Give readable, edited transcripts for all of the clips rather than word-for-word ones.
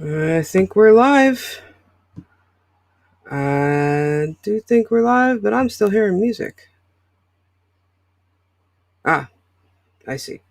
I think we're live. I do think we're live, but I'm still hearing music. Ah, I see.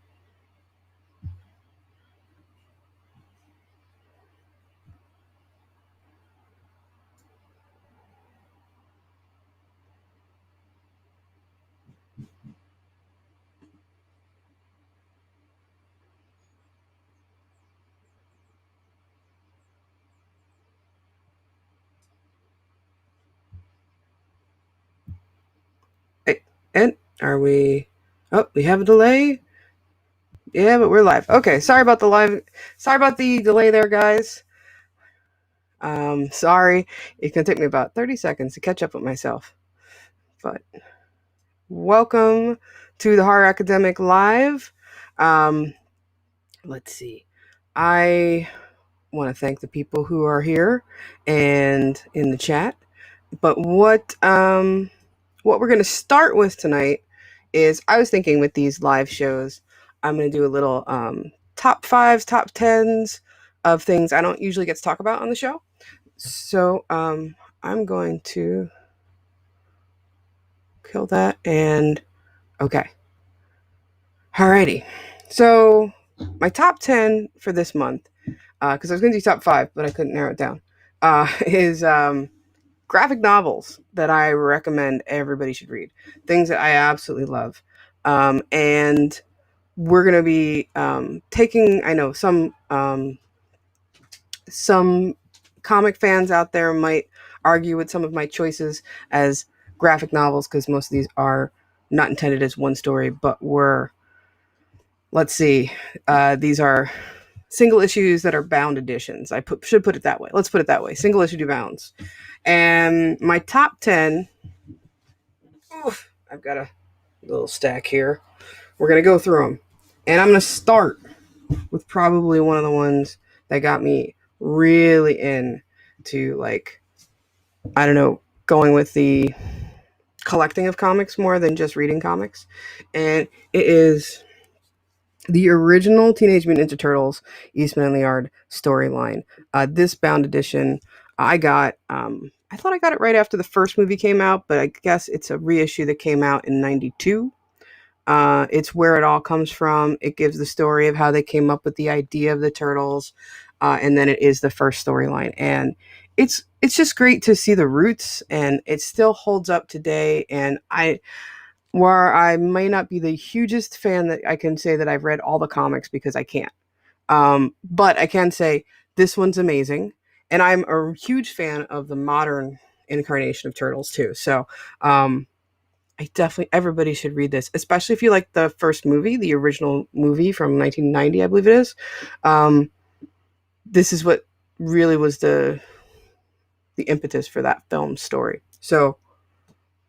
Hey, and are we? Oh, we have a delay. Yeah, but we're live. Okay, sorry about the live. Sorry about the delay there, guys. Sorry. It's gonna take me about 30 seconds to catch up with myself. But welcome to the Horror Academic Live. Um, let's see. I want to thank the people who are here and in the chat. But what we're going to start with tonight is I was thinking with these live shows, I'm going to do a little top fives, top tens of things I don't usually get to talk about on the show. So I'm going to kill that and okay. Alrighty. So my top 10 for this month, because I was going to do top five, but I couldn't narrow it down, is graphic novels that I recommend everybody should read. Things that I absolutely love. And we're going to be taking, I know some comic fans out there might argue with some of my choices as graphic novels because most of these are not intended as one story, but were, let's see, these are single issues that are bound editions. Should put it that way. Let's put it that way. Single issue bounds. And my top 10, oof, I've got a little stack here. We're going to go through them. And I'm going to start with probably one of the ones that got me really into, like, I don't know, going with the collecting of comics more than just reading comics. And it is the original Teenage Mutant Ninja Turtles Eastman and Liard storyline. This bound edition, I got. I thought I got it right after the first movie came out, but I guess it's a reissue that came out in '92. It's where it all comes from. It gives the story of how they came up with the idea of the turtles, and then it is the first storyline, and it's just great to see the roots, and it still holds up today. And where I may not be the hugest fan that I can say that I've read all the comics because I can't. But I can say this one's amazing, and I'm a huge fan of the modern incarnation of Turtles too. So I definitely everybody should read this, especially if you like the first movie, the original movie from 1990, I believe it is. Um, this is what really was the impetus for that film story. So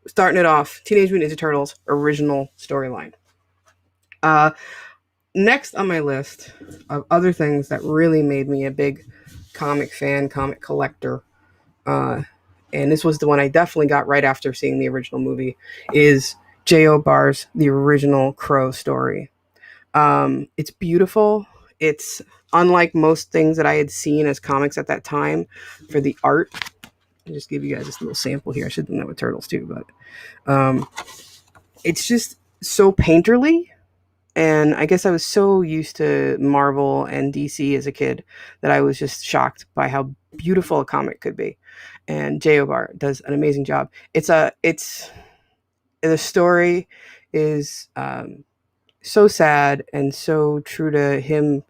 starting it off, Teenage Mutant Ninja Turtles original storyline. Uh, Next on my list of other things that really made me a big comic fan, comic collector, uh, and this was the one I definitely got right after seeing the original movie, is J.O. Barr's The Original Crow story. It's beautiful. It's unlike most things that I had seen as comics at that time for the art. I'll just give you guys this little sample here. I should have done that with Turtles too, but it's just so painterly. And I guess I was so used to Marvel and DC as a kid that I was just shocked by how beautiful a comic could be. And J.O. Barr does an amazing job. It's the story is so sad and so true to him,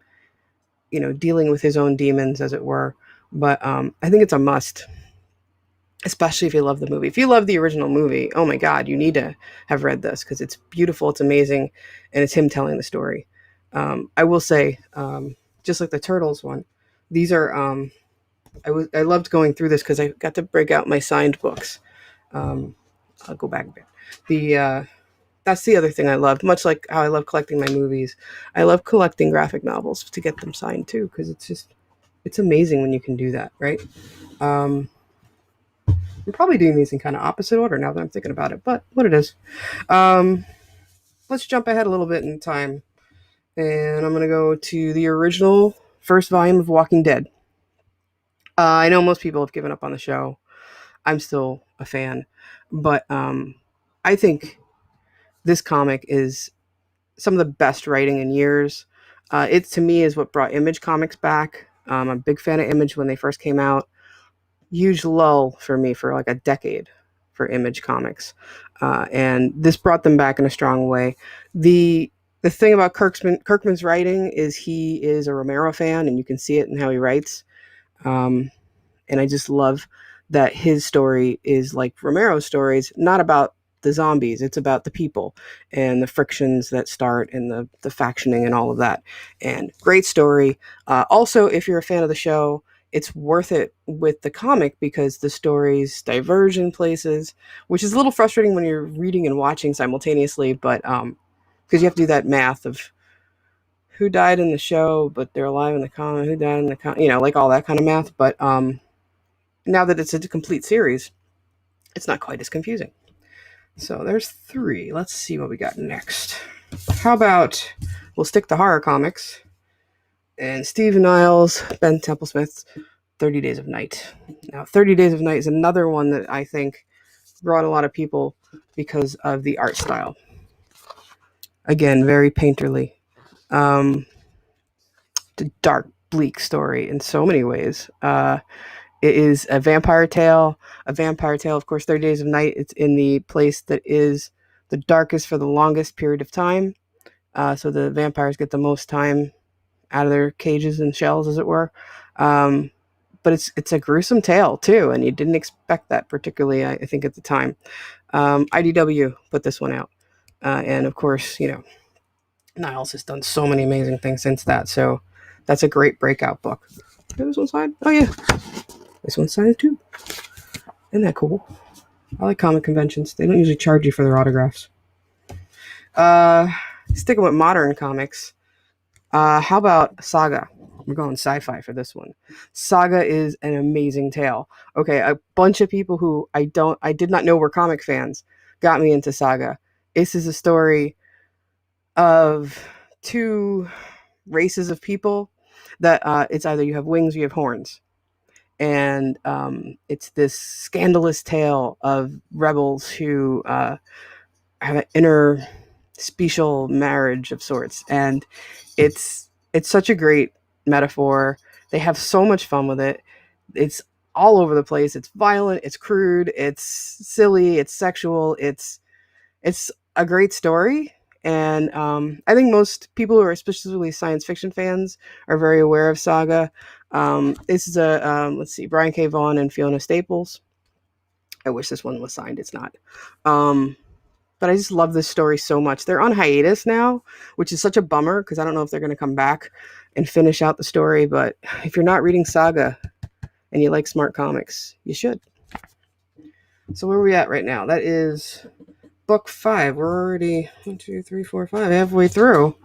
dealing with his own demons, as it were. But I think it's a must, especially if you love the movie. If you love the original movie, oh my God, you need to have read this because it's beautiful, it's amazing, and it's him telling the story. I will say, just like the Turtles one, these are. I loved going through this because I got to break out my signed books. I'll go back a bit. That's the other thing I loved. Much like how I love collecting my movies, I love collecting graphic novels to get them signed too because it's amazing when you can do that, right? Um, I'm probably doing these in kind of opposite order now that I'm thinking about it, but what it is. Um, let's jump ahead a little bit in time. And I'm going to go to the original first volume of Walking Dead. I know most people have given up on the show. I'm still a fan, but I think this comic is some of the best writing in years. It to me is what brought Image Comics back. I'm a big fan of Image when they first came out. Huge lull for me for like a decade for Image Comics, and this brought them back in a strong way. the The thing about Kirkman's writing is he is a Romero fan, and you can see it in how he writes. Um, and I just love that his story is like Romero's stories, not about the zombies. It's about the people and the frictions that start and the factioning and all of that. And great story. Also, if you're a fan of the show, it's worth it with the comic because the stories diverge in places, which is a little frustrating when you're reading and watching simultaneously. But because you have to do that math of who died in the show, but they're alive in the comic, who died in the comic, like all that kind of math. But now that it's a complete series, it's not quite as confusing. So there's 3. Let's see what we got next. How about we'll stick to horror comics and Steve Niles, Ben Templesmith's 30 Days of Night. Now, 30 Days of Night is another one that I think brought a lot of people because of the art style. Again, very painterly. The dark, bleak story in so many ways. It is a vampire tale. A vampire tale, of course, 30 Days of Night. It's in the place that is the darkest for the longest period of time. So the vampires get the most time out of their cages and shells, as it were. But it's a gruesome tale, too, and you didn't expect that, particularly, I think, at the time. IDW put this one out. And, of course, Niles has done so many amazing things since that. So that's a great breakout book. This one signed? Oh, yeah. This one's signed, too. Isn't that cool? I like comic conventions. They don't usually charge you for their autographs. Sticking with modern comics, how about Saga? We're going sci-fi for this one. Saga is an amazing tale. Okay, a bunch of people who I did not know were comic fans got me into Saga. This is a story of 2 races of people that it's either you have wings or you have horns. And it's this scandalous tale of rebels who have an interspecial marriage of sorts, and it's such a great metaphor. They have so much fun with it. It's all over the place. It's violent. It's crude. It's silly. It's sexual. It's a great story. And I think most people who are especially science fiction fans are very aware of Saga. This is let's see, Brian K. Vaughan and Fiona Staples. I wish this one was signed. It's not. But I just love this story so much. They're on hiatus now, which is such a bummer because I don't know if they're going to come back and finish out the story. But if you're not reading Saga and you like smart comics, you should. So where are we at right now? That is book 5. We're already 1, 2, 3, 4, 5 halfway through.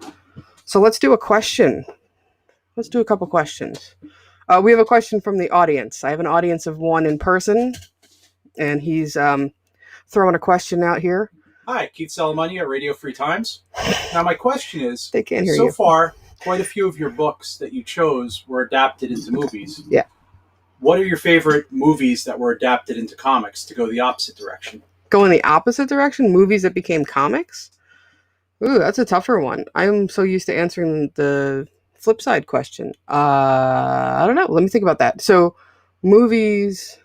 So let's do a question. Let's do a couple questions. We have a question from the audience. I have an audience of 1 in person, and he's throwing a question out here. Hi, Keith Salamani at Radio Free Times. Now, my question is, they can't hear so you. far, quite a few of your books that you chose were adapted into movies. Yeah. What are your favorite movies that were adapted into comics to go the opposite direction? Go in the opposite direction? Movies that became comics? Ooh, that's a tougher one. I'm so used to answering the flip side question. I don't know. Let me think about that. So, movies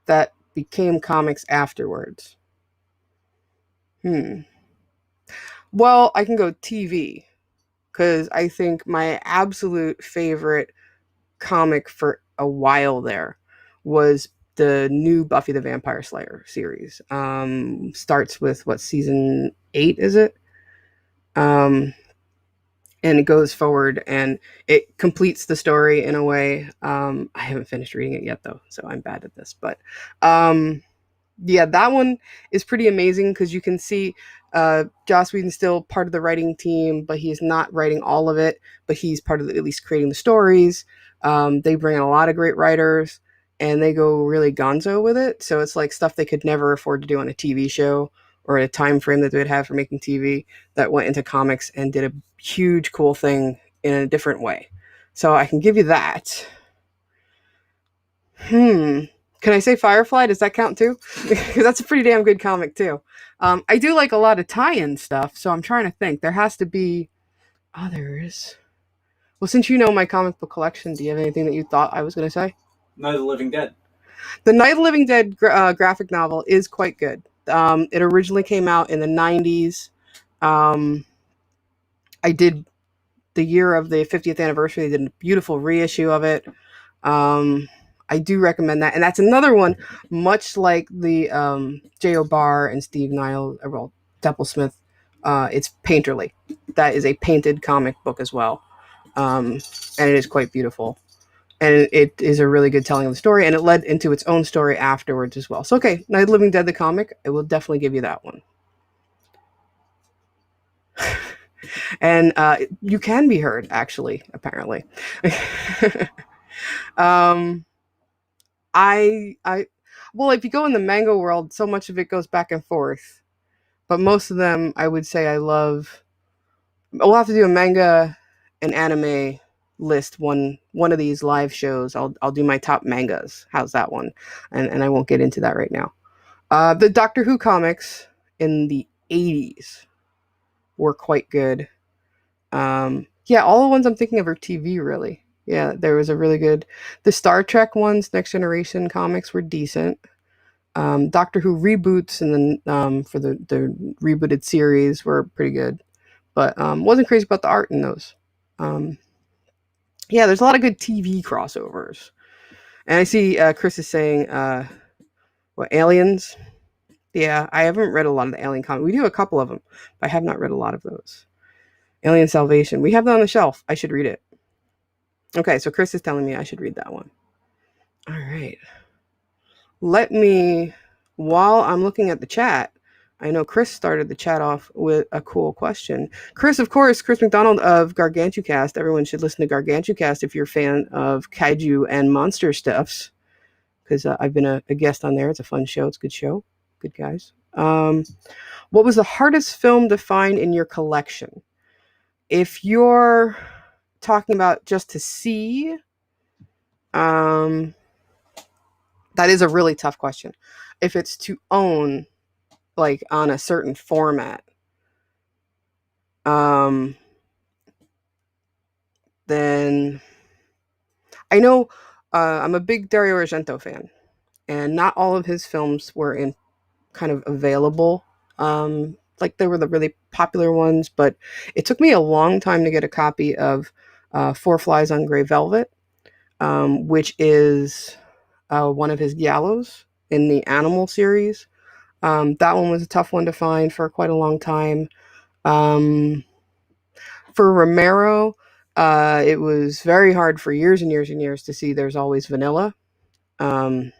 that became comics afterwards. Well, I can go TV because I think my absolute favorite comic for a while there was the new Buffy the Vampire Slayer series. Starts with season 8 is it? And it goes forward and it completes the story in a way. I haven't finished reading it yet though, so I'm bad at this. But yeah, that one is pretty amazing because you can see Joss Whedon's still part of the writing team, but he's not writing all of it, but he's part of at least creating the stories. They bring in a lot of great writers and they go really gonzo with it. So it's like stuff they could never afford to do on a TV show or at a time frame that they would have for making TV that went into comics and did a huge, cool thing in a different way. So I can give you that. Hmm. Can I say Firefly? Does that count too? Because that's a pretty damn good comic too. I do like a lot of tie-in stuff, so I'm trying to think. There has to be others. Well, since you know my comic book collection, do you have anything that you thought I was going to say? Night of the Living Dead. The Night of the Living Dead graphic novel is quite good. It originally came out in the 90s. Um, I did the year of the 50th anniversary. They did a beautiful reissue of it. Um, I do recommend that, and that's another one, much like the J.O. Barr and Steve Niles, well, Smith. It's painterly. That is a painted comic book as well, and it is quite beautiful. And it is a really good telling of the story, and it led into its own story afterwards as well. So, okay, Night of the Living Dead, the comic, I will definitely give you that one. And you can be heard, actually, apparently. um, I well, if you go in the manga world, so much of it goes back and forth. But most of them, I would say I love. We'll have to do a manga and anime list one of these live shows. I'll do my top mangas. How's that one? And I won't get into that right now. The Doctor Who comics in the 80s were quite good. Yeah, all the ones I'm thinking of are TV, really. Yeah, there was a really good. The Star Trek ones, Next Generation comics were decent. Doctor Who reboots and then for the rebooted series were pretty good, but wasn't crazy about the art in those. Um, yeah, there's a lot of good TV crossovers, and I see Chris is saying what Aliens. Yeah, I haven't read a lot of the Alien comics. We do a couple of them, but I have not read a lot of those. Alien Salvation. We have that on the shelf. I should read it. Okay, so Chris is telling me I should read that one. All right. Let me, while I'm looking at the chat, I know Chris started the chat off with a cool question. Chris, of course, Chris McDonald of GargantuCast. Everyone should listen to GargantuCast if you're a fan of kaiju and monster stuffs, because I've been a guest on there. It's a fun show. It's a good show. Good guys. What was the hardest film to find in your collection? If you're talking about just to see, um, that is a really tough question. If it's to own, like on a certain format, um, then I know I'm a big Dario Argento fan, and not all of his films were in kind of available. Like they were the really popular ones, but it took me a long time to get a copy of Four Flies on Grey Velvet, which is one of his giallos in the Animal series. That one was a tough one to find for quite a long time. Um, for Romero, it was very hard for years and years and years to see There's Always Vanilla. Um,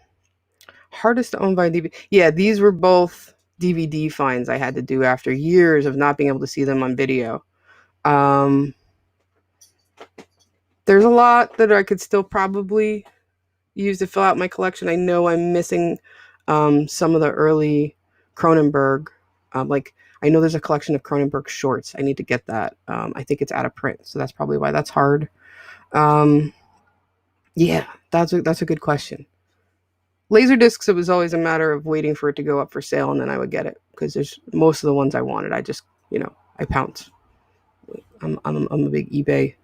hardest to own by DVD. Yeah, these were both DVD finds I had to do after years of not being able to see them on video. Um, there's a lot that I could still probably use to fill out my collection. I know I'm missing some of the early Cronenberg. Like I know there's a collection of Cronenberg shorts. I need to get that. I think it's out of print, so that's probably why that's hard. Um, yeah, that's a good question. Laserdiscs, it was always a matter of waiting for it to go up for sale, and then I would get it because there's most of the ones I wanted. I just, I pounce. I'm a big eBay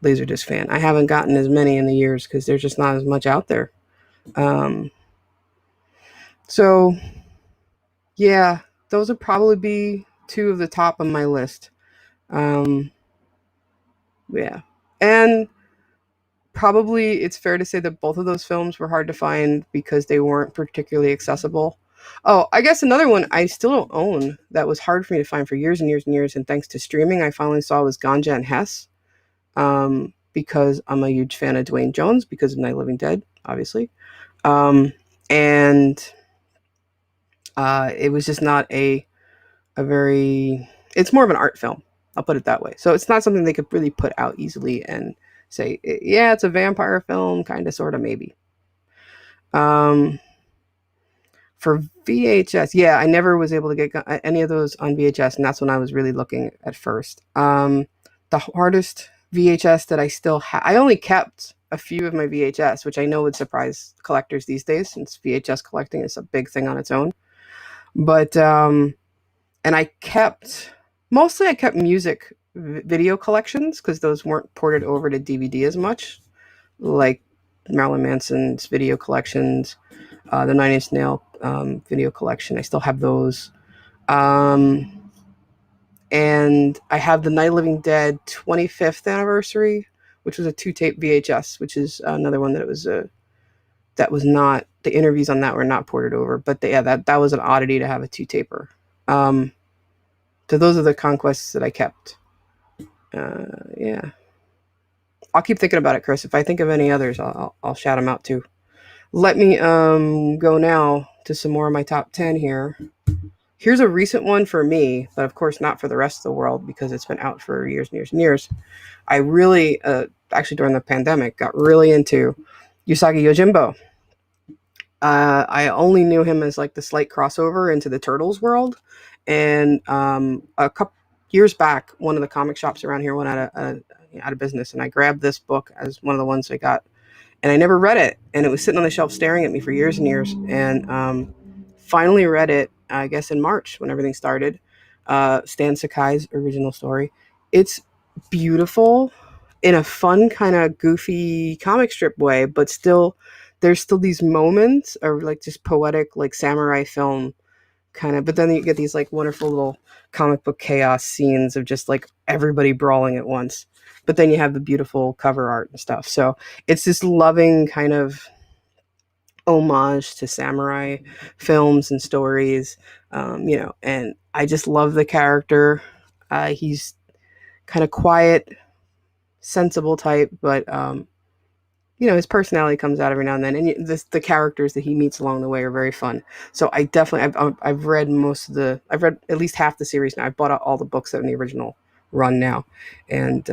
Laserdisc fan. I haven't gotten as many in the years because there's just not as much out there. Um, so yeah, those would probably be two of the top of my list. Um, yeah, and probably it's fair to say that both of those films were hard to find because they weren't particularly accessible. Oh, I guess another one I still don't own that was hard for me to find for years and years and years, and thanks to streaming, I finally saw was Ganja and Hess. Because I'm a huge fan of Dwayne Jones because of Night of the Living Dead, obviously. Um, and it was just not a very. It's more of an art film. I'll put it that way. So it's not something they could really put out easily and say, yeah, it's a vampire film, kind of, sort of, maybe. Um, for VHS, yeah, I never was able to get any of those on VHS, and that's when I was really looking at first. The hardest VHS that I still I only kept a few of my VHS, which I know would surprise collectors these days since VHS collecting is a big thing on its own. But and I kept music video collections because those weren't ported over to DVD as much, like Marilyn Manson's video collections, the Nine Inch Nail video collection. I still have those. Um, and I have the Night of the Living Dead 25th anniversary, which was a two tape VHS, which is another one that was not, the interviews on that were not ported over, but that was an oddity to have a two taper. Um, so those are the conquests that I kept. Yeah, I'll keep thinking about it, Chris. If I think of any others, I'll shout them out too. Let me go now to some more of my top 10 here. Here's a recent one for me, but of course not for the rest of the world because it's been out for years and years and years. I really, actually during the pandemic, got really into Usagi Yojimbo. I only knew him as like the slight crossover into the Turtles world, and a couple years back, one of the comic shops around here went out of business, and I grabbed this book as one of the ones I got, and I never read it, and it was sitting on the shelf staring at me for years and years, and finally read it, I guess in March when everything started. Stan Sakai's original story. It's beautiful in a fun kind of goofy comic strip way, but still there's still these moments of like just poetic like samurai film kind of, but then you get these like wonderful little comic book chaos scenes of just like everybody brawling at once, but then you have the beautiful cover art and stuff. So it's this loving kind of homage to samurai films and stories, and I just love the character. He's kind of quiet, sensible type, but his personality comes out every now and then, and the characters that he meets along the way are very fun. So I definitely, I've read I've read at least half the series now. I've bought out all the books that are in the original run now, and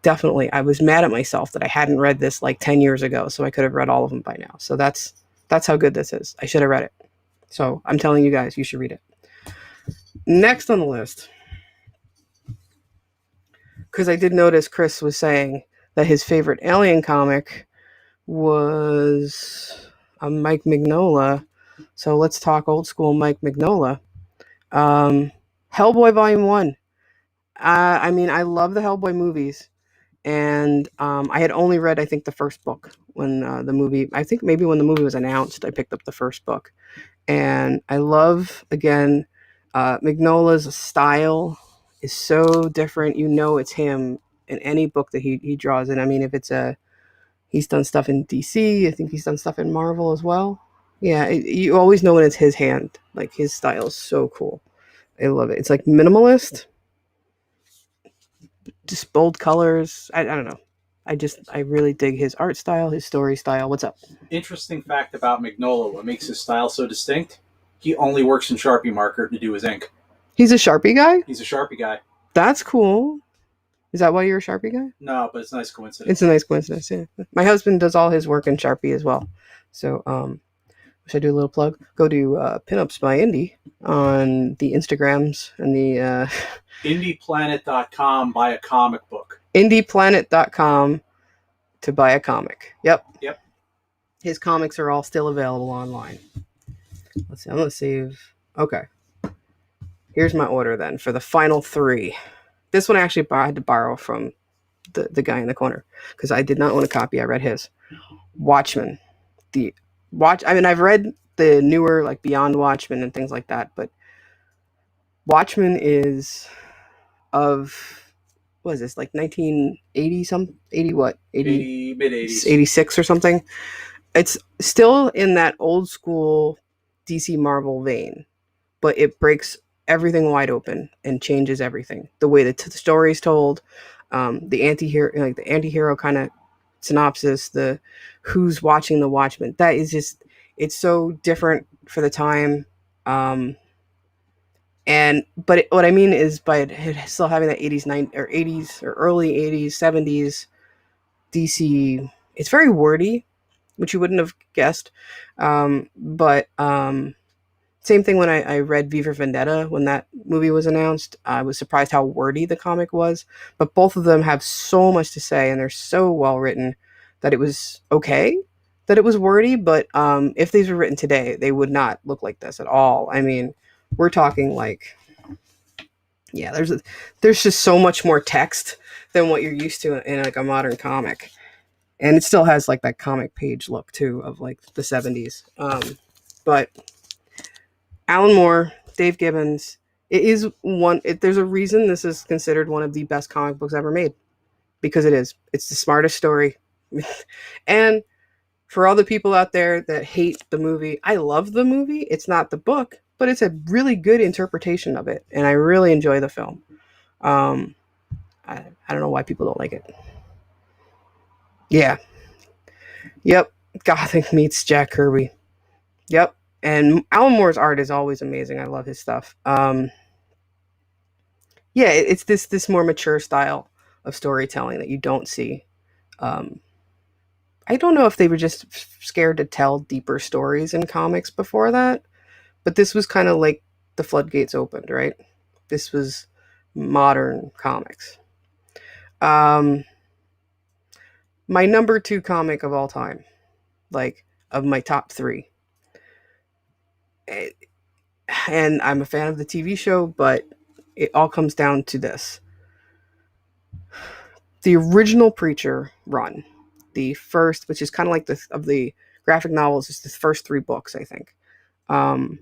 definitely, I was mad at myself that I hadn't read this like 10 years ago, so I could have read all of them by now. So that's how good this is. I should have read it. So I'm telling you guys, you should read it. Next on the list, because I did notice Chris was saying that his favorite Alien comic was a Mike Mignola. So let's talk old school Mike Mignola. Hellboy Volume 1. I mean, I love the Hellboy movies. And I had only read, I think, the first book when I think maybe when the movie was announced, I picked up the first book. And I love, again, Mignola's style is so different. You know it's him in any book that he draws in. I mean, if he's done stuff in DC, I think he's done stuff in Marvel as well. Yeah, you always know when it's his hand. Like, his style is so cool. I love it. It's like minimalist, just bold colors. I don't know. I really dig his art style, his story style. What's up? Interesting fact about Mignola, what makes his style so distinct, he only works in Sharpie marker to do his ink. He's a Sharpie guy? He's a Sharpie guy. That's cool. Is that why you're a Sharpie guy? No, but it's a nice coincidence. It's a nice coincidence, yeah. My husband does all his work in Sharpie as well. So, should I do a little plug? Go to Pinups by Indy on the Instagrams and the... IndiePlanet.com, buy a comic book. IndiePlanet.com to buy a comic. Yep. Yep. His comics are all still available online. Let's see. I'm going to save. Okay. Here's my order then for the final three. This one I actually had to borrow from the guy in the corner because I did not own a copy. I read his. Watchmen. I mean, I've read the newer, like Beyond Watchmen and things like that, but Watchmen is what is this, like 1980 80 what? 80 mid-80s. 86 or something. It's still in that old school DC Marvel vein, but it breaks everything wide open and changes everything. The way the story is told, the anti-hero kind of synopsis, the who's watching the Watchmen. That is just, it's so different for the time. What I mean is by it still having that 80s or early 80s, 70s DC, it's very wordy, which you wouldn't have guessed. But same thing when I read V for Vendetta, when that movie was announced. I was surprised how wordy the comic was. But both of them have so much to say, and they're so well written that it was okay, that it was wordy, but if these were written today, they would not look like this at all. I mean, we're talking like, yeah, there's just so much more text than what you're used to in like a modern comic, and it still has like that comic page look too of like the 70s. But Alan Moore, Dave Gibbons, it is one. There's a reason this is considered one of the best comic books ever made, because it is. It's the smartest story, and for all the people out there that hate the movie, I love the movie. It's not the book, but it's a really good interpretation of it, and I really enjoy the film. Um, I don't know why people don't like it. Yeah, yep. Gothic meets Jack Kirby. Yep. And Alan Moore's art is always amazing. I love his stuff. Yeah, it's this more mature style of storytelling that you don't see. Um, I don't know if they were just scared to tell deeper stories in comics before that, but this was kind of like the floodgates opened, right? This was modern comics. Um, my number two comic of all time, like of my top three, and I'm a fan of the TV show, but it all comes down to this: the original Preacher run, the first, which is kind of like the of the graphic novels, is the first three books, I think. Um,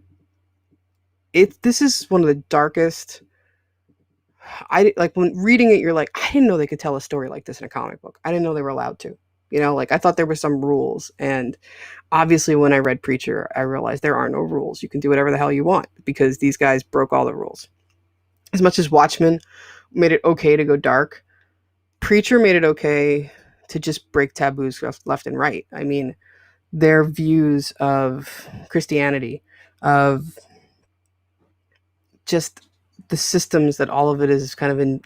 this is one of the darkest. I like when reading it, you're like, I didn't know they could tell a story like this in a comic book. I didn't know they were allowed to. You know, like I thought there were some rules, and obviously when I read Preacher, I realized there are no rules. You can do whatever the hell you want because these guys broke all the rules. As much as Watchmen made it okay to go dark, Preacher made it okay to just break taboos left and right. I mean, their views of Christianity, of just the systems that all of it is kind of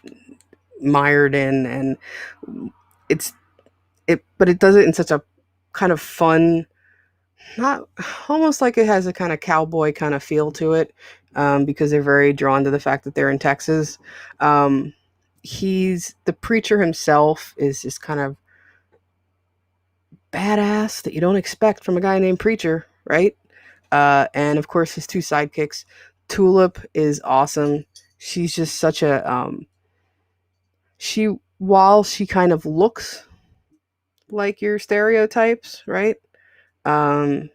mired in, and it's but it does it in such a kind of fun, not almost like it has a kind of cowboy kind of feel to it, because they're very drawn to the fact that they're in Texas. Um, he's the preacher himself is just kind of badass that you don't expect from a guy named Preacher, right? And of course, his two sidekicks. Tulip is awesome. She's just such a she while she kind of looks like your stereotypes, right? Um,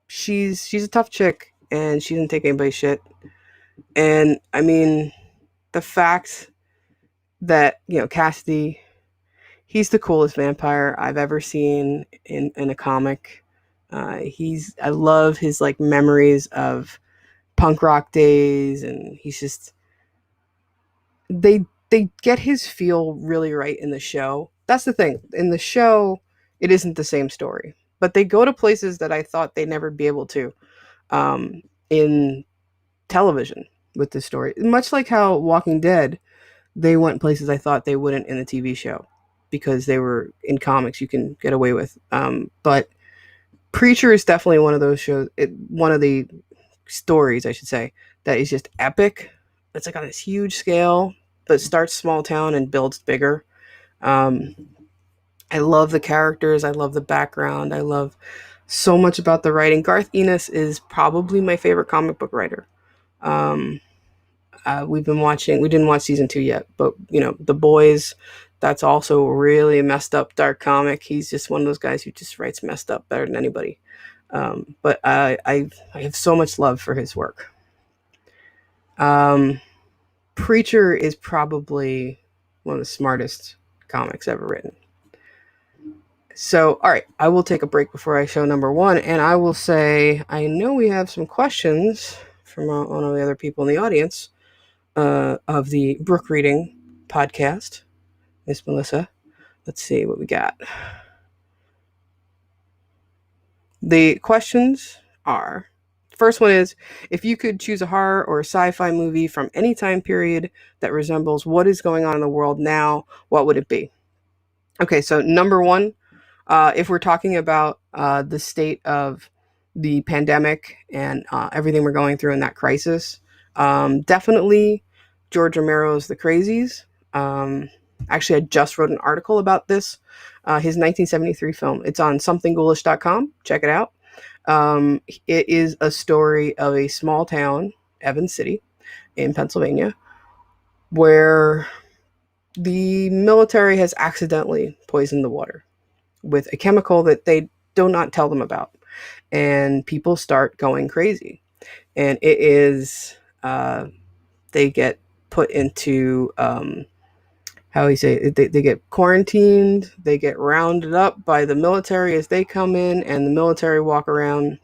she's a tough chick and she doesn't take anybody's shit. And I mean, the fact that Cassidy, he's the coolest vampire I've ever seen in a comic. I love his like memories of punk rock days, and he's just they get his feel really right in the show. That's the thing. In the show, it isn't the same story, but they go to places that I thought they'd never be able to in television with this story. Much like how Walking Dead, they went places I thought they wouldn't in the TV show because they were in comics you can get away with. But Preacher is definitely one of those shows. One of the stories, I should say, that is just epic. It's like on this huge scale, but starts small town and builds bigger. Um, I love the characters. I love the background. I love so much about the writing. Garth Ennis is probably my favorite comic book writer. Um, we've been watching. We didn't watch season 2 yet, but The Boys. That's also a really messed up dark comic. He's just one of those guys who just writes messed up better than anybody. But I have so much love for his work. Um, Preacher is probably one of the smartest comics ever written. So, all right, I will take a break before I show number one, and I will say I know we have some questions from one of the other people in the audience of the Brook Reading podcast, Miss Melissa. Let's see what we got. The questions are: first one is, if you could choose a horror or a sci-fi movie from any time period that resembles what is going on in the world now, what would it be? Okay, so number one, if we're talking about the state of the pandemic and everything we're going through in that crisis, definitely George Romero's The Crazies. Actually, I just wrote an article about this. His 1973 film. It's on somethingghoulish.com. Check it out. It is a story of a small town, Evans City, in Pennsylvania, where the military has accidentally poisoned the water with a chemical that they do not tell them about. And people start going crazy. And it is, they get put into, how you say it, they get quarantined, they get rounded up by the military as they come in, and the military walk around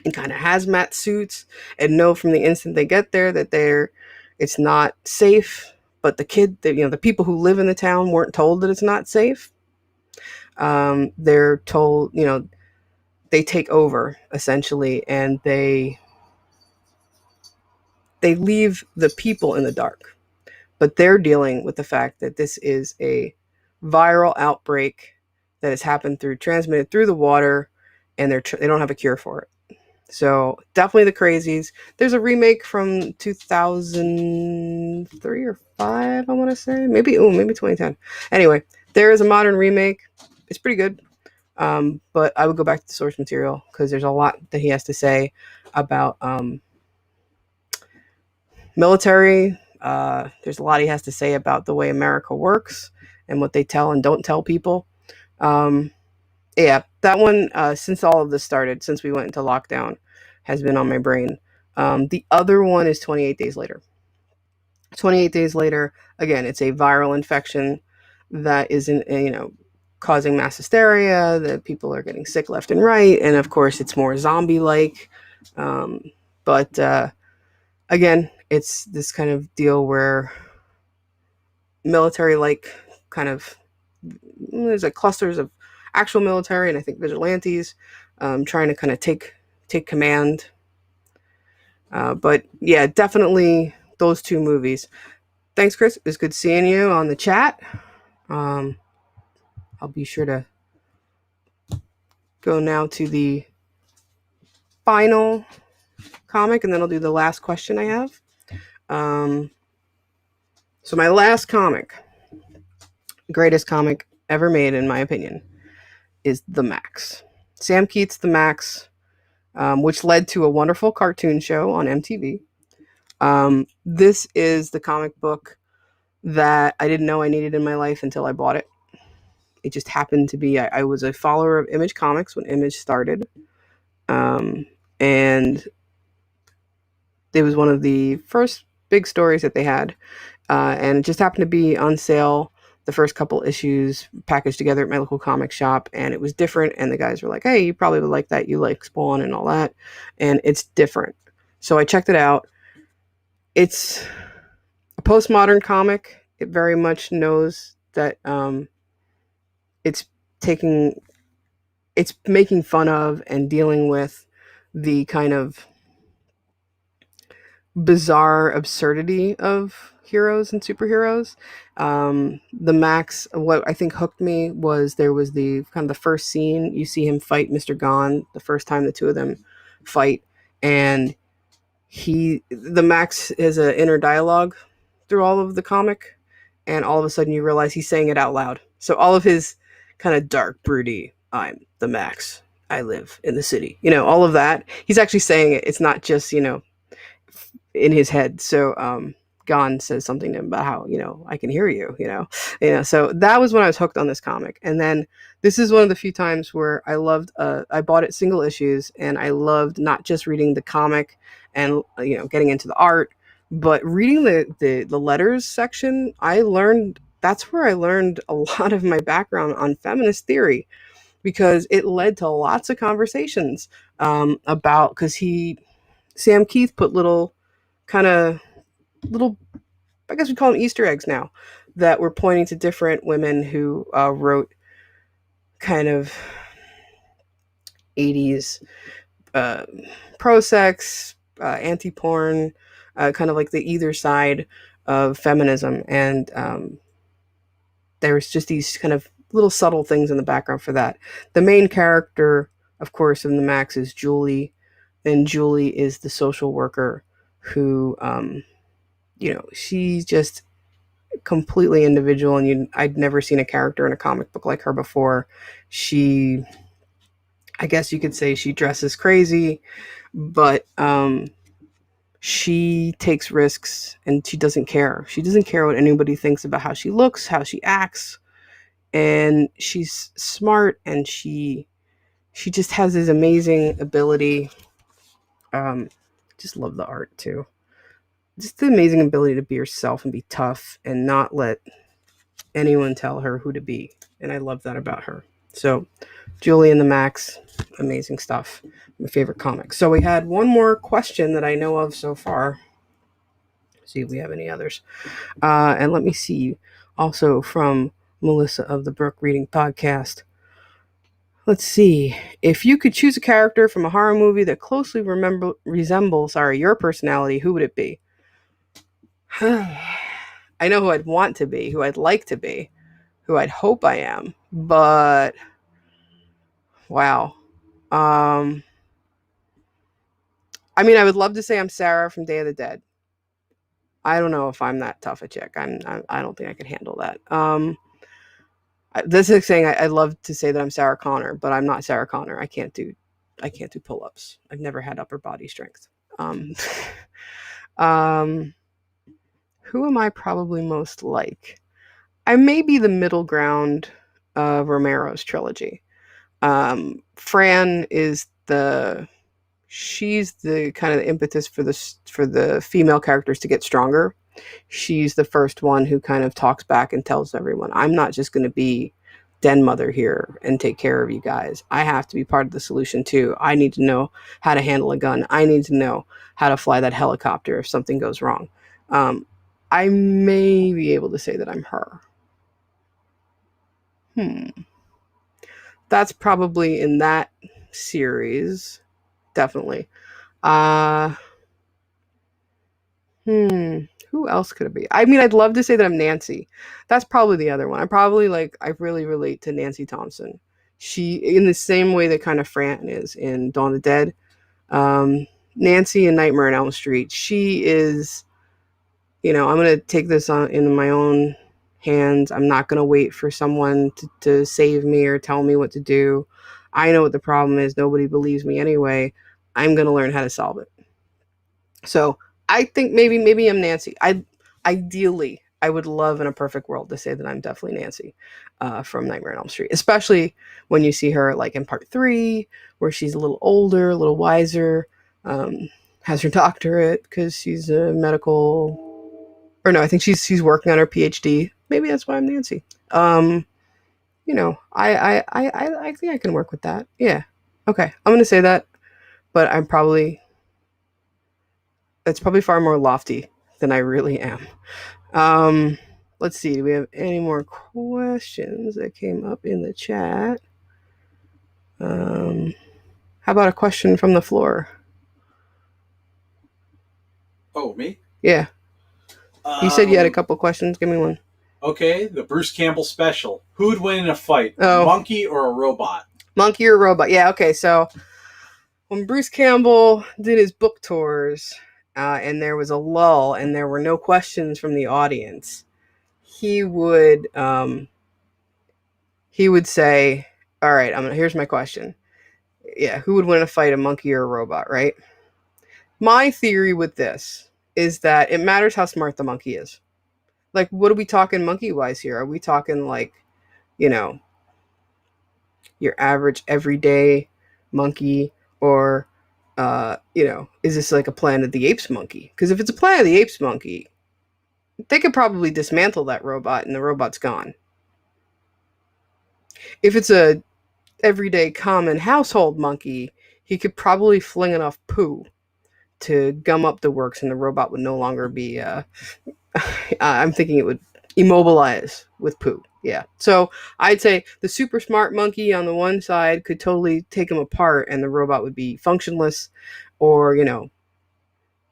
in kind of hazmat suits and know from the instant they get there that it's not safe. But the people who live in the town weren't told that it's not safe. They're told, they take over essentially, and they leave the people in the dark. But they're dealing with the fact that this is a viral outbreak that has happened transmitted through the water, and they don't have a cure for it. So definitely the crazies. There's a remake from 2003 or five, I want to say, maybe 2010. Anyway, there is a modern remake. It's pretty good, but I would go back to the source material because there's a lot that he has to say about military. There's a lot he has to say about the way America works and what they tell and don't tell people. Um, yeah, that one, since all of this started, since we went into lockdown, has been on my brain. The other one is 28 Days Later. 28 Days Later, again, it's a viral infection that isn't, causing mass hysteria, that people are getting sick left and right. And of course, it's more zombie like. Um, but again, it's this kind of deal where military like kind of, there's like clusters of actual military and I think vigilantes trying to kind of take command. But yeah, definitely those two movies. Thanks, Chris. It was good seeing you on the chat. Um, I'll be sure to go now to the final comic, and then I'll do the last question I have. Um, so my last comic, greatest comic ever made, in my opinion, is The Max. Sam Keats' The Max, which led to a wonderful cartoon show on MTV. This is the comic book that I didn't know I needed in my life until I bought it. It just happened to be, I was a follower of Image Comics when Image started. And it was one of the first big stories that they had. And it just happened to be on sale, the first couple issues packaged together at my local comic shop. And it was different. And the guys were like, hey, you probably would like that. You like Spawn and all that. And it's different. So I checked it out. It's a postmodern comic. It very much knows that it's taking, it's making fun of and dealing with the kind of bizarre absurdity of heroes and superheroes. The Max, what I think hooked me was there was the kind of the first scene you see him fight Mr. Gon, the first time the two of them fight, and the Max has an inner dialogue through all of the comic, and all of a sudden you realize he's saying it out loud. So all of his kind of dark, broody, I'm the Max, I live in the city, all of that. He's actually saying it. It's not just, in his head. So Gon says something to him about how, I can hear you, So that was when I was hooked on this comic. And then this is one of the few times where I bought it single issues, and I loved not just reading the comic and, getting into the art, but reading the letters section. That's where I learned a lot of my background on feminist theory, because it led to lots of conversations because Sam Keith put kind of little, I guess we call them Easter eggs now, that were pointing to different women who wrote kind of 80s pro sex, anti porn, kind of like the either side of feminism. And there's just these kind of little subtle things in the background for that. The main character, of course, in the Max is Julie, and Julie is the social worker who, she just completely individual, and I'd never seen a character in a comic book like her before. She, I guess you could say, she dresses crazy, but she takes risks and she doesn't care. She doesn't care what anybody thinks about how she looks, how she acts, and she's smart, and she just has this amazing ability. Um, just love the art too. Just the amazing ability to be herself and be tough and not let anyone tell her who to be. And I love that about her. So, Julie and the Max, amazing stuff. My favorite comic. So, we had one more question that I know of so far. See if we have any others. And let me see. Also from Melissa of the Brook Reading Podcast. Let's see. If you could choose a character from a horror movie that closely resembles your personality, who would it be? I know who I'd want to be, who I'd like to be, who I'd hope I am, but wow. Um, I mean, I would love to say I'm Sarah from Day of the Dead. I don't know if I'm that tough a chick. I don't think I could handle that. This is saying I'd love to say that I'm Sarah Connor, but I'm not Sarah Connor. I can't do pull-ups. I've never had upper body strength. Um, um, who am I probably most like? I may be the middle ground of Romero's trilogy. Fran is she's the kind of the impetus for the female characters to get stronger. She's the first one who kind of talks back and tells everyone, I'm not just going to be den mother here and take care of you guys. I have to be part of the solution too. I need to know how to handle a gun. I need to know how to fly that helicopter if something goes wrong. I may be able to say that I'm her. That's probably in that series. Definitely. Uh Who else could it be? I mean, I'd love to say that I'm Nancy. That's probably the other one. I'm probably like, I really relate to Nancy Thompson. She, in the same way that kind of Fran is in Dawn of the Dead. Um, Nancy in Nightmare on Elm Street. She is, I'm going to take this on in my own hands. I'm not going to wait for someone to save me or tell me what to do. I know what the problem is. Nobody believes me anyway. I'm going to learn how to solve it. So I think maybe I'm Nancy. Ideally I would love in a perfect world to say that I'm definitely Nancy from Nightmare on Elm Street, especially when you see her like in part 3, where she's a little older, a little wiser, has her doctorate because she's a medical, or no, I think she's working on her PhD. Maybe that's why I'm Nancy. I think I can work with that. Yeah. Okay, I'm gonna say that, but it's probably far more lofty than I really am. Um, let's see. Do we have any more questions that came up in the chat? How about a question from the floor? Oh, me? Yeah. You said you had a couple questions. Give me one. Okay, the Bruce Campbell special. Who would win in a fight, a monkey or a robot? Monkey or robot? Yeah, okay. So when Bruce Campbell did his book tours, and there was a lull and there were no questions from the audience, he would say, "All right, here's my question. Yeah, who would win a fight, a monkey or a robot, right?" My theory with this is that it matters how smart the monkey is. Like, what are we talking monkey wise here? Are we talking like, you know, your average everyday monkey, or is this like a Planet of the Apes monkey? Because if it's a Planet of the Apes monkey, they could probably dismantle that robot and the robot's gone. If it's a everyday common household monkey, he could probably fling enough poo to gum up the works and the robot would no longer be I'm thinking it would immobilize with poo. Yeah. So I'd say the super smart monkey on the one side could totally take him apart and the robot would be functionless, or,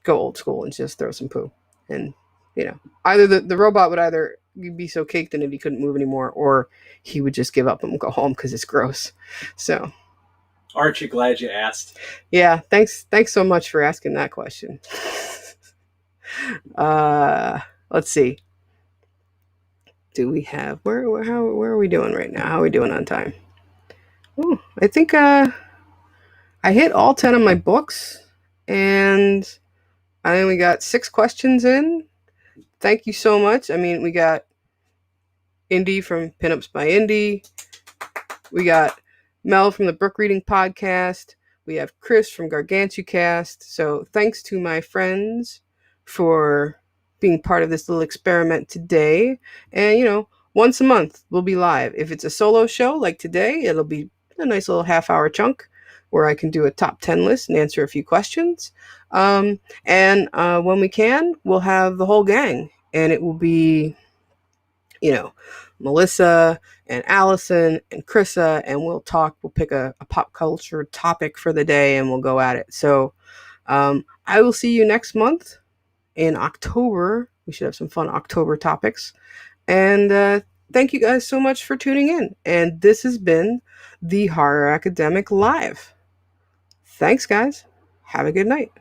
go old school and just throw some poo. And, either the robot would either be so caked in it he couldn't move anymore, or he would just give up and go home because it's gross. So. Aren't you glad you asked? Yeah. Thanks so much for asking that question. Let's see. do we have? Where are we doing right now? How are we doing on time? Oh, I think I hit all 10 of my books, and I only got 6 questions in. Thank you so much. I mean, we got Indy from Pinups by Indy. We got Mel from the Book Reading Podcast. We have Chris from Gargantucast. So thanks to my friends for being part of this little experiment today. And, once a month we'll be live. If it's a solo show like today, it'll be a nice little half-hour chunk where I can do a top 10 list and answer a few questions. And when we can, we'll have the whole gang. And it will be, Melissa and Allison and Krissa, and we'll pick a pop culture topic for the day and we'll go at it. So I will see you next month in October. We should have some fun October topics. And thank you guys so much for tuning in. And this has been the Horror Academic Live. Thanks, guys. Have a good night.